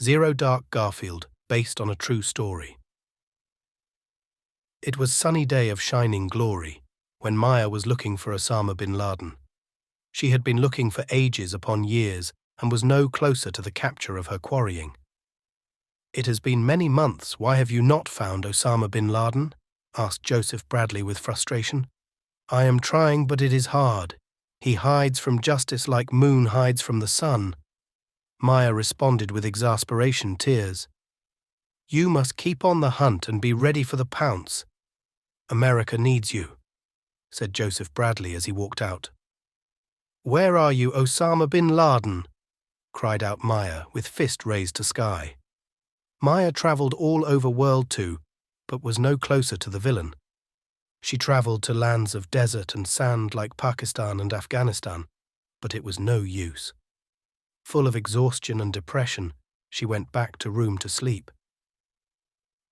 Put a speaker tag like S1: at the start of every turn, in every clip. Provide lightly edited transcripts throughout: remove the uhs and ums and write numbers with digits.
S1: Zero Dark Garfield, based on a true story. It was sunny day of shining glory when Maya was looking for Osama Bin Laden. She had been looking for ages upon years and was no closer to the capture of her quarrying. "It has been many months, why have you not found Osama Bin Laden?" asked Joseph Bradley with frustration. "I am trying, but it is hard. He hides from justice like moon hides from the sun." Maya responded with exasperation tears. "You must keep on the hunt and be ready for the pounce. America needs you," said Joseph Bradley as he walked out. "Where are you, Osama Bin Laden?" cried out Maya with fist raised to sky. Maya travelled all over World 2, but was no closer to the villain. She travelled to lands of desert and sand like Pakistan and Afghanistan, but it was no use. Full of exhaustion and depression, she went back to room to sleep.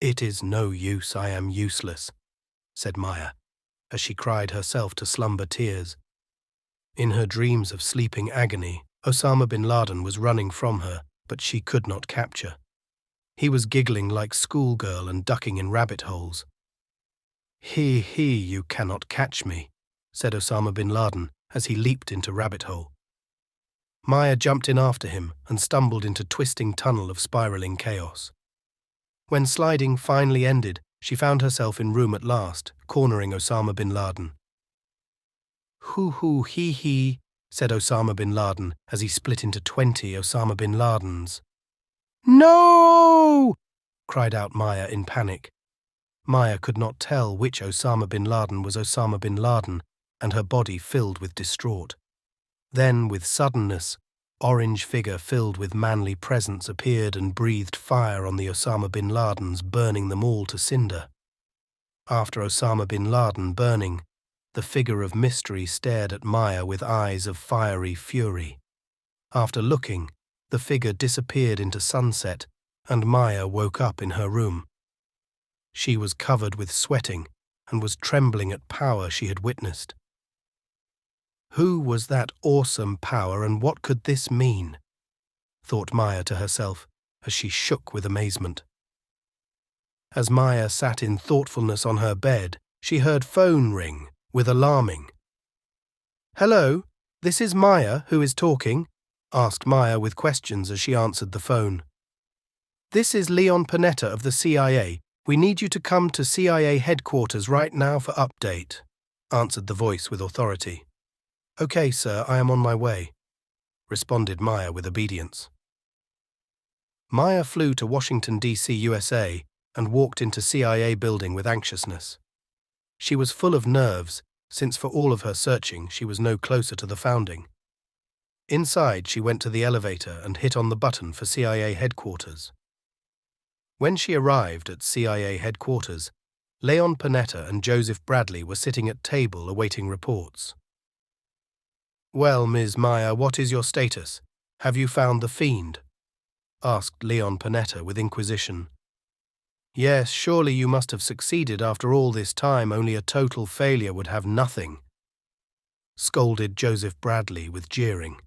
S1: "It is no use, I am useless," said Maya, as she cried herself to slumber tears. In her dreams of sleeping agony, Osama Bin Laden was running from her, but she could not capture. He was giggling like schoolgirl and ducking in rabbit holes. "He, you cannot catch me," said Osama Bin Laden as he leaped into rabbit hole. Maya jumped in after him and stumbled into twisting tunnel of spiraling chaos. When sliding finally ended, she found herself in room at last, cornering Osama Bin Laden. "Hoo, he," said Osama Bin Laden as he split into 20 Osama Bin Ladens. "No!" cried out Maya in panic. Maya could not tell which Osama Bin Laden was Osama Bin Laden, and her body filled with distraught. Then, with suddenness, orange figure filled with manly presence appeared and breathed fire on the Osama Bin Ladens, burning them all to cinder. After Osama Bin Laden burning, the figure of mystery stared at Maya with eyes of fiery fury. After looking, the figure disappeared into sunset, and Maya woke up in her room. She was covered with sweating and was trembling at power she had witnessed. Who was that awesome power, and what could this mean? Thought Maya to herself as she shook with amazement. As Maya sat in thoughtfulness on her bed, she heard phone ring with alarming. "Hello, this is Maya who is talking," asked Maya with questions as she answered the phone. "This is Leon Panetta of the CIA. We need you to come to CIA headquarters right now for update," answered the voice with authority. "Okay, sir, I am on my way," responded Maya with obedience. Maya flew to Washington, D.C., USA, and walked into CIA building with anxiousness. She was full of nerves, since for all of her searching she was no closer to the founding. Inside, she went to the elevator and hit on the button for CIA headquarters. When she arrived at CIA headquarters, Leon Panetta and Joseph Bradley were sitting at table awaiting reports. "Well, Ms. Maya, what is your status? Have you found the fiend?" asked Leon Panetta with inquisition. "Yes, surely you must have succeeded after all this time. Only a total failure would have nothing," scolded Joseph Bradley with jeering.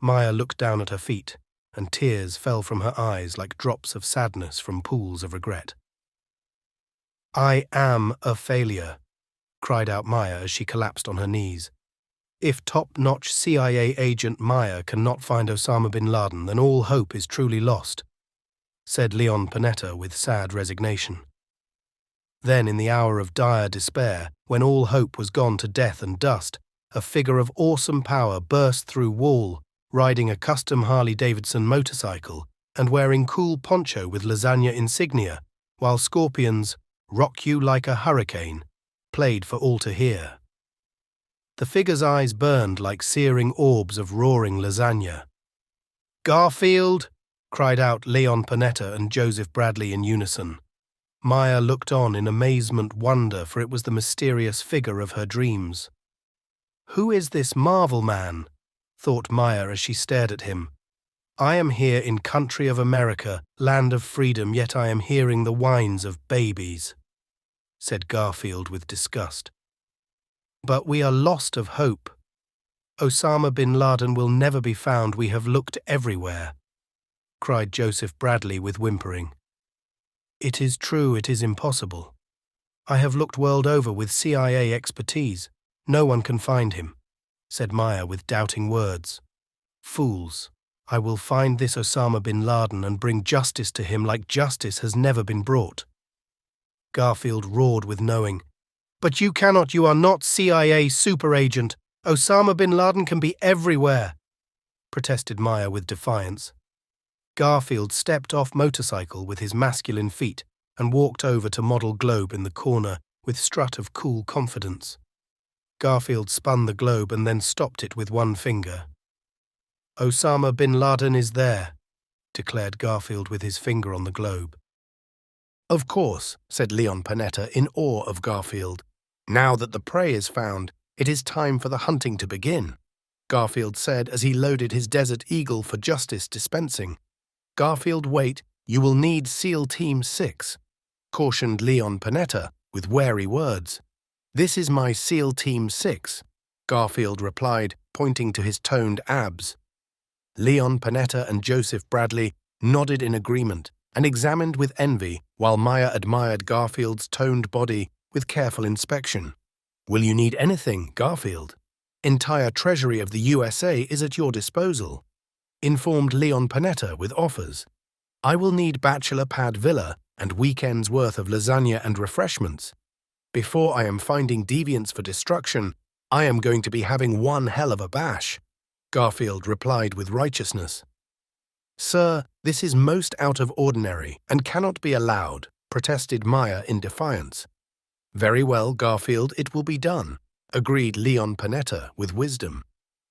S1: Maya looked down at her feet, and tears fell from her eyes like drops of sadness from pools of regret. "I am a failure," cried out Maya as she collapsed on her knees. "If top-notch CIA agent Maya cannot find Osama Bin Laden, then all hope is truly lost," said Leon Panetta with sad resignation. Then, in the hour of dire despair, when all hope was gone to death and dust, a figure of awesome power burst through wall, riding a custom Harley-Davidson motorcycle and wearing cool poncho with lasagna insignia, while Scorpions' "Rock You Like a Hurricane" played for all to hear. The figure's eyes burned like searing orbs of roaring lasagna. "Garfield!" cried out Leon Panetta and Joseph Bradley in unison. Maya looked on in amazement wonder, for it was the mysterious figure of her dreams. "Who is this marvel man?" thought Maya as she stared at him. "I am here in country of America, land of freedom, yet I am hearing the whines of babies," said Garfield with disgust. "But we are lost of hope. Osama Bin Laden will never be found. We have looked everywhere." cried Joseph Bradley with whimpering. "It is true, it is impossible. I have looked world over with CIA expertise. No one can find him," said Maya with doubting words. "Fools. I will find this Osama bin Laden and bring justice to him like justice has never been brought." Garfield roared with knowing. "But you cannot, you are not CIA super agent. Osama bin Laden can be everywhere," protested Maya with defiance. Garfield stepped off motorcycle with his masculine feet and walked over to model globe in the corner with strut of cool confidence. Garfield spun the globe and then stopped it with one finger. "Osama bin Laden is there," declared Garfield with his finger on the globe. "Of course," said Leon Panetta in awe of Garfield. "Now that the prey is found, it is time for the hunting to begin," Garfield said as he loaded his Desert Eagle for justice dispensing. "Garfield, wait, you will need SEAL Team 6, cautioned Leon Panetta with wary words. "This is my SEAL Team 6, Garfield replied, pointing to his toned abs. Leon Panetta and Joseph Bradley nodded in agreement and examined with envy while Maya admired Garfield's toned body with careful inspection. "Will you need anything, Garfield? Entire treasury of the USA is at your disposal," informed Leon Panetta with offers. "I will need bachelor pad villa and weekends worth of lasagna and refreshments. Before I am finding deviants for destruction, I am going to be having one hell of a bash," Garfield replied with righteousness. "Sir, this is most out of ordinary and cannot be allowed," protested Maya in defiance. "Very well, Garfield, it will be done," agreed Leon Panetta with wisdom.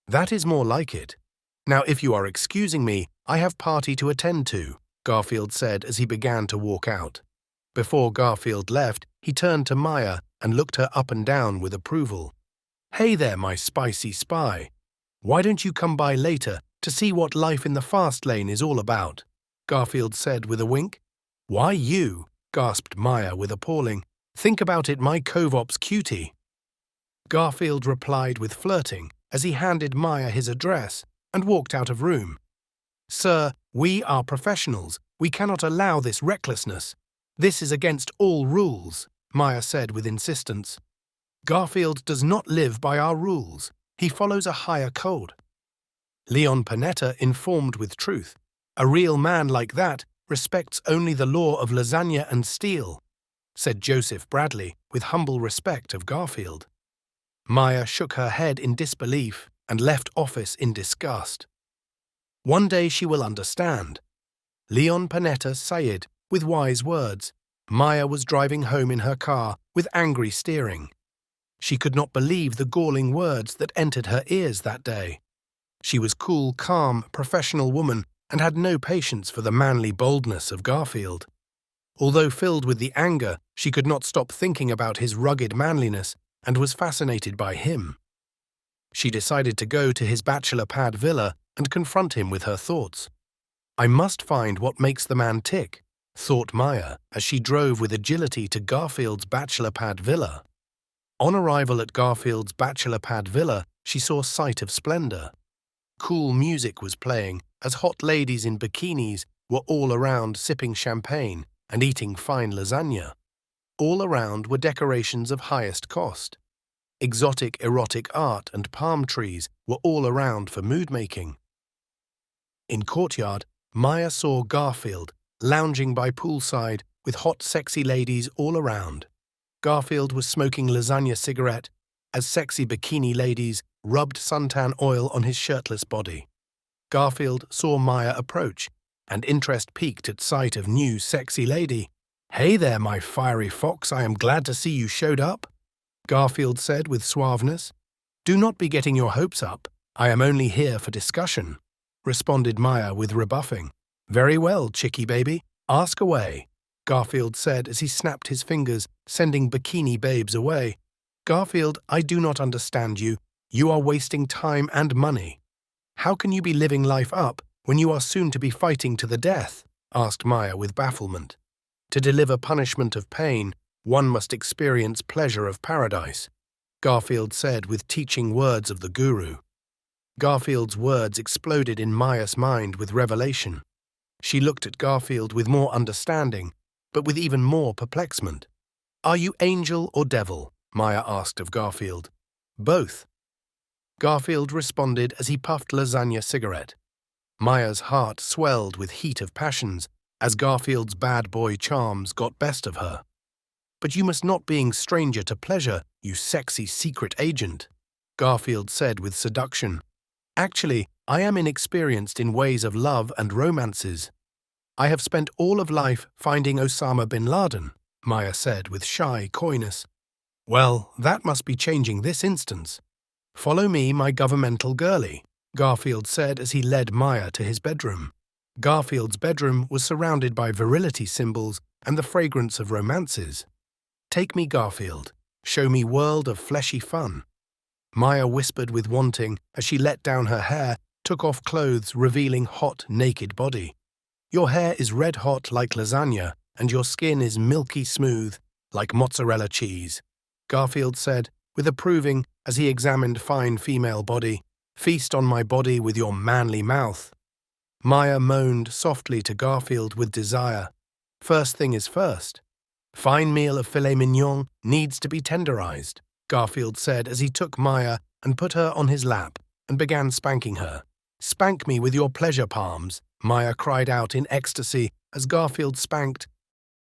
S1: "That is more like it. Now, if you are excusing me, I have party to attend to," Garfield said as he began to walk out. Before Garfield left, he turned to Maya and looked her up and down with approval. "Hey there, my spicy spy. Why don't you come by later to see what life in the fast lane is all about?" Garfield said with a wink. "Why you?" gasped Maya with appalling. "Think about it, my Covop's cutie." Garfield replied with flirting as he handed Maya his address and walked out of room. "Sir, we are professionals. We cannot allow this recklessness. This is against all rules," Maya said with insistence. "Garfield does not live by our rules. He follows a higher code." Leon Panetta informed with truth. "A real man like that respects only the law of lasagna and steel," said Joseph Bradley with humble respect of Garfield. Maya shook her head in disbelief and left office in disgust. "One day she will understand." Leon Panetta sighed with wise words. Maya was driving home in her car with angry steering. She could not believe the galling words that entered her ears that day. She was cool, calm, professional woman and had no patience for the manly boldness of Garfield. Although filled with the anger, she could not stop thinking about his rugged manliness and was fascinated by him. She decided to go to his bachelor pad villa and confront him with her thoughts. "I must find what makes the man tick," thought Maya as she drove with agility to Garfield's bachelor pad villa. On arrival at Garfield's bachelor pad villa, she saw sight of splendor. Cool music was playing as hot ladies in bikinis were all around sipping champagne and eating fine lasagna. All around were decorations of highest cost. Exotic erotic art and palm trees were all around for mood-making. In courtyard, Maya saw Garfield lounging by poolside with hot sexy ladies all around. Garfield was smoking lasagna cigarette as sexy bikini ladies rubbed suntan oil on his shirtless body. Garfield saw Maya approach, and interest piqued at sight of new sexy lady. "Hey there, my fiery fox, I am glad to see you showed up," Garfield said with suaveness. "Do not be getting your hopes up. I am only here for discussion," responded Maya with rebuffing. "Very well, chickie baby, ask away," Garfield said as he snapped his fingers, sending bikini babes away. "Garfield, I do not understand you. You are wasting time and money. How can you be living life up when you are soon to be fighting to the death?" asked Maya with bafflement. "To deliver punishment of pain, one must experience pleasure of paradise," Garfield said with teaching words of the guru. Garfield's words exploded in Maya's mind with revelation. She looked at Garfield with more understanding, but with even more perplexement. "Are you angel or devil?" Maya asked of Garfield. "Both." Garfield responded as he puffed lasagna cigarette. Maya's heart swelled with heat of passions as Garfield's bad boy charms got best of her. "But you must not being stranger to pleasure, you sexy secret agent," Garfield said with seduction. "Actually, I am inexperienced in ways of love and romances. I have spent all of life finding Osama Bin Laden," Maya said with shy coyness. "Well, that must be changing this instance. Follow me, my governmental girlie," Garfield said as he led Maya to his bedroom. Garfield's bedroom was surrounded by virility symbols and the fragrance of romances. "Take me, Garfield. Show me world of fleshy fun." Maya whispered with wanting as she let down her hair, took off clothes revealing hot, naked body. "Your hair is red hot like lasagna, and your skin is milky smooth like mozzarella cheese," Garfield said, with approving as he examined fine female body. "Feast on my body with your manly mouth." Maya moaned softly to Garfield with desire. "First thing is first. Fine meal of filet mignon needs to be tenderized," Garfield said as he took Maya and put her on his lap and began spanking her. "Spank me with your pleasure palms," Maya cried out in ecstasy as Garfield spanked